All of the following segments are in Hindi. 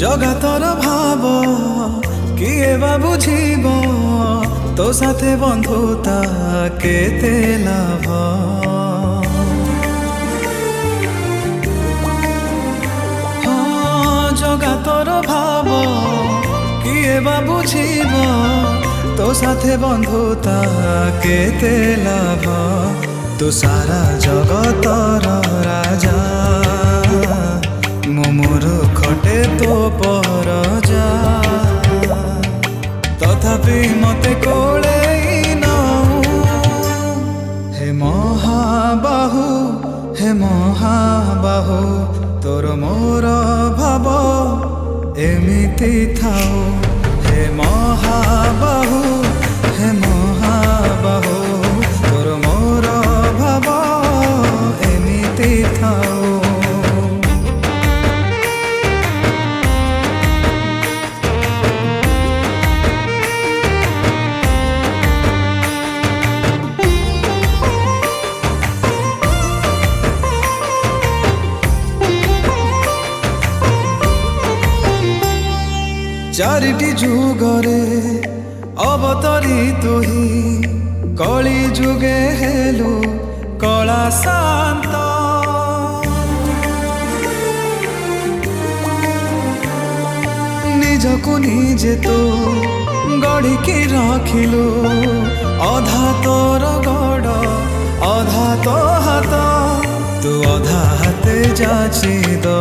जगतर भाव किए बा बुझीब तो साथे बंधुता केते लाभ। हाँ जगतर भाव किए बा बुझीब तो साथे बंधुता केते लाभ। तू सारा जगतर राजा मोर खटे तो परजा तथापि मते कोले हे महाबाहु हे महाबाहु तोर मोर भाव एमिति थाओ। हे महाबाहु हे महाबाहु तोर मोर भाव एमिति थाओ। चारिटी जुगरे अवतरी तुही कली जुगे हेलु कला शांत। निजकु निजे तो गढ़ी की रखिलु अधा तोर गड़ अधा तो हाथ तू अधा हाथे जाची दो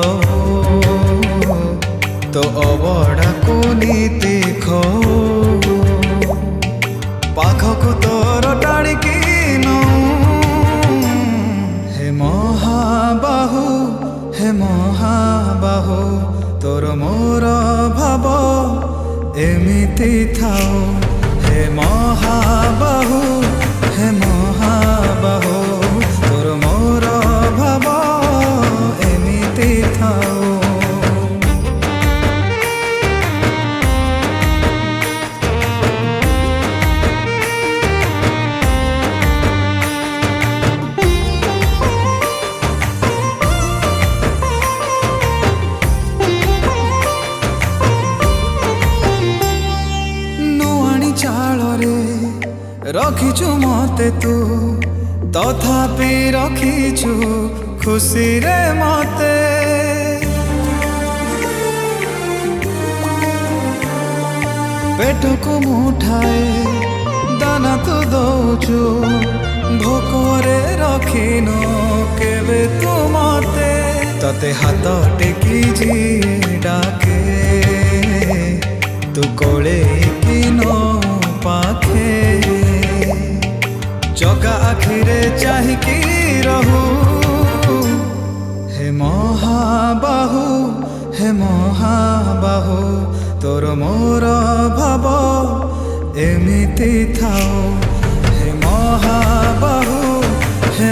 तो अबड़ा को नीति खो पाखकु तोर टाणिकी नौ। हे महाबाहु हे महाबाहु तोर मोर भाव एमिति थाओ। हे महाबाहु हे महाबाहु तोर मोर भाव एमिति थाओ। रखिचु मते तू तथापि रखिचु खुशी रे मते। पेट को मुठाए दाना तू दौचु भोकरे रखिनो केबे तू मते। तते हाथ टेकी जी डाके तू कोले कि नो पाखे चका आखिरे चाहिकी रहू। हे महाबाहु हे महाबाहु तोर मोर भाव एमिति थाओ। हे महाबाहु हे